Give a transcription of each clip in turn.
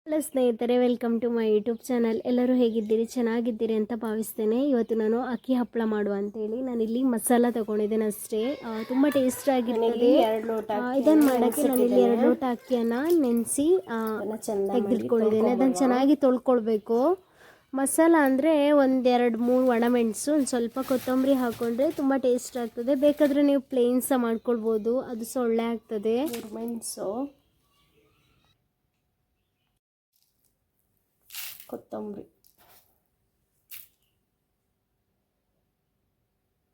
Hello ಸ್ನೇಹಿತರೆ, welcome to my YouTube channel. ಎಲ್ಲರೂ ಹೇಗಿದ್ದೀರಿ? ಚೆನ್ನಾಗಿದ್ದೀರಿ ಅಂತ ಭಾವಿಸ್ತೇನೆ. ಇವತ್ತು ನಾನು ಅಕ್ಕಿ ಹಪ್ಪಳ ಮಾಡುವ ಅಂತೇಳಿ ನಾನಿಲ್ಲಿ ಮಸಾಲ ತೊಗೊಂಡಿದ್ದೇನೆ ಅಷ್ಟೇ. ತುಂಬ ಟೇಸ್ಟ್ ಆಗಿರ್ತದೆ. ಇದನ್ನು ಮಾಡೋಕ್ಕೆ ನಾನಿಲ್ಲಿ 2 ಲೋಟ ಅಕ್ಕಿಯನ್ನು ನೆನೆಸಿ ತೆಗೆದಿಟ್ಕೊಂಡಿದ್ದೇನೆ. ಅದನ್ನು ಚೆನ್ನಾಗಿ ತೊಳ್ಕೊಳ್ಬೇಕು. ಮಸಾಲ ಅಂದರೆ 1-2-3 ಒಣಮೆಣಸು, ಒಂದು ಸ್ವಲ್ಪ ಕೊತ್ತಂಬರಿ ಹಾಕ್ಕೊಂಡ್ರೆ ತುಂಬ ಟೇಸ್ಟ್ ಆಗ್ತದೆ. ಬೇಕಾದರೆ ನೀವು ಪ್ಲೇನ್ ಸಹ ಮಾಡ್ಕೊಳ್ಬೋದು, ಅದು ಸಹ ಒಳ್ಳೆ ಆಗ್ತದೆ. ಮೆಣಸು, ಕೊತ್ತಂಬರಿ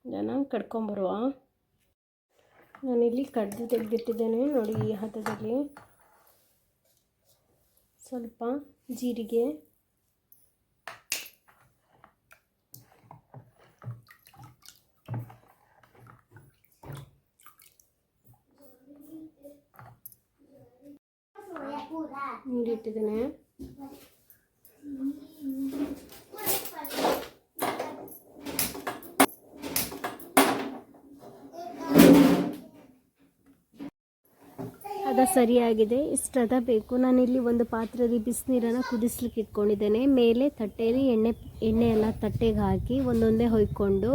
ಇದನ್ನು ಕಡ್ಕೊಂಬರುವ. ನಾನಿಲ್ಲಿ ಕಡ್ದು ತೆಗೆದಿಟ್ಟಿದ್ದೇನೆ ನೋಡಿ. ಈ ಹದದಲ್ಲಿ ಸ್ವಲ್ಪ ಜೀರಿಗೆ, ನೀರಿಟ್ಟಿದ್ದೇನೆ. ಅದ ಸರಿಯಾಗಿದೆ, ಇಷ್ಟದ ಬೇಕು. ನಾನಿಲ್ಲಿ ಒಂದು ಪಾತ್ರೆಯಲ್ಲಿ ಬಿಸಿನೀರನ್ನು ಕುದಿಸ್ಲಿಕ್ಕೆ ಇಟ್ಕೊಂಡಿದ್ದೇನೆ. ಮೇಲೆ ತಟ್ಟೆಯಲ್ಲಿ ಎಣ್ಣೆ ಎಲ್ಲ ತಟ್ಟೆಗೆ ಹಾಕಿ ಒಂದೊಂದೇ ಹೊಯ್ಕೊಂಡು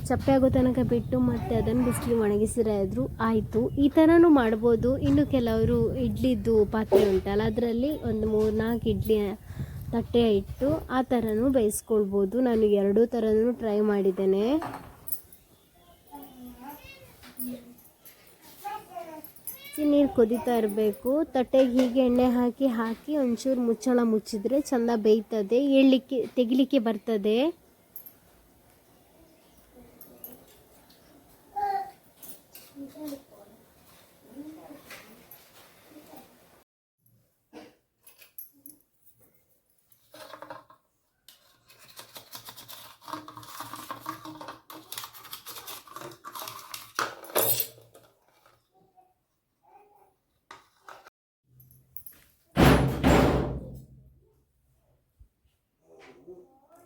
ಚಪ್ಪೆ ಆಗೋ ತನಕ ಬಿಟ್ಟು ಮತ್ತೆ ಅದನ್ನು ಬಿಸಿಲು ಒಣಗಿಸಿದ್ರೆ ಆಯಿತು. ಈ ಥರನೂ ಮಾಡ್ಬೋದು. ಇನ್ನು ಕೆಲವರು ಇಡ್ಲಿದ್ದು ಪಾತ್ರೆ ಉಂಟಲ್ಲ, ಅದರಲ್ಲಿ ಒಂದು 3-4 ಇಡ್ಲಿ ತಟ್ಟೆ ಇಟ್ಟು ಆ ಥರನೂ ಬೇಯಿಸ್ಕೊಳ್ಬೋದು. ನಾನು 2 ಥರನೂ ಟ್ರೈ ಮಾಡಿದ್ದೇನೆ. ನೀರು ಕುದೀತಾ ಇರಬೇಕು. ತಟ್ಟೆಗೆ ಹೀಗೆ ಎಣ್ಣೆ ಹಾಕಿ ಒಂಚೂರು ಮುಚ್ಚಳ ಮುಚ್ಚಿದ್ರೆ ಚೆಂದ ಬೇಯ್ತದೆ, ತೆಗಿಲಿಕ್ಕೆ ಬರ್ತದೆ.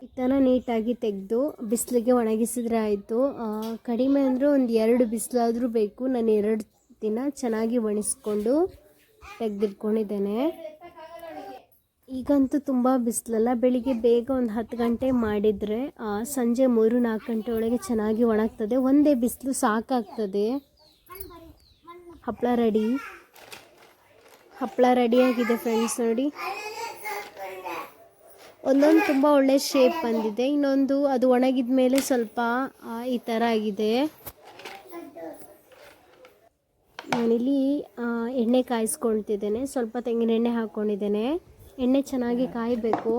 ಈ ಥರ ನೀಟಾಗಿ ತೆಗೆದು ಬಿಸಿಲಿಗೆ ಒಣಗಿಸಿದ್ರೆ ಆಯಿತು. ಕಡಿಮೆ ಅಂದರೆ ಒಂದು 2 ಬಿಸಿಲಾದರೂ ಬೇಕು. ನಾನು 2 ದಿನ ಚೆನ್ನಾಗಿ ಒಣಗಿಸ್ಕೊಂಡು ತೆಗೆದಿಟ್ಕೊಂಡಿದ್ದೇನೆ. ಈಗಂತೂ ತುಂಬ ಬಿಸಿಲಲ್ಲ. ಬೆಳಿಗ್ಗೆ ಬೇಗ ಒಂದು 10 ಗಂಟೆ ಮಾಡಿದರೆ ಸಂಜೆ 3-4 ಗಂಟೆ ಒಳಗೆ ಚೆನ್ನಾಗಿ ಒಣಗ್ತದೆ. ಒಂದೇ ಬಿಸಿಲು ಸಾಕಾಗ್ತದೆ. ಹಪ್ಪಳ ರೆಡಿಯಾಗಿದೆ ಫ್ರೆಂಡ್ಸ್ ನೋಡಿ. ಒಂದೊಂದು ತುಂಬ ಒಳ್ಳೆ ಶೇಪ್ ಬಂದಿದೆ, ಇನ್ನೊಂದು ಅದು ಒಣಗಿದ ಮೇಲೆ ಸ್ವಲ್ಪ ಈ ಥರ ಆಗಿದೆ. ನಾನಿಲ್ಲಿ ಎಣ್ಣೆ ಕಾಯಿಸ್ಕೊಳ್ತಿದ್ದೇನೆ. ಸ್ವಲ್ಪ ತೆಂಗಿನ ಎಣ್ಣೆ ಹಾಕ್ಕೊಂಡಿದ್ದೇನೆ. ಎಣ್ಣೆ ಚೆನ್ನಾಗಿ ಕಾಯಬೇಕು.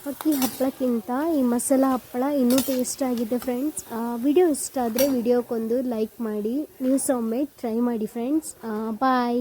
ಅಕ್ಕಿ ಹಪ್ಪಳಕ್ಕಿಂತ ಈ ಮಸಾಲ ಹಪ್ಪಳ ಇನ್ನೂ ಟೇಸ್ಟ್ ಆಗಿದೆ ಫ್ರೆಂಡ್ಸ್. ವಿಡಿಯೋ ಇಷ್ಟ ಆದರೆ ವಿಡಿಯೋಕ್ಕೊಂದು ಲೈಕ್ ಮಾಡಿ. ನೀವು ಸಹ ಒಮ್ಮೆ ಟ್ರೈ ಮಾಡಿ ಫ್ರೆಂಡ್ಸ್. ಬಾಯ್.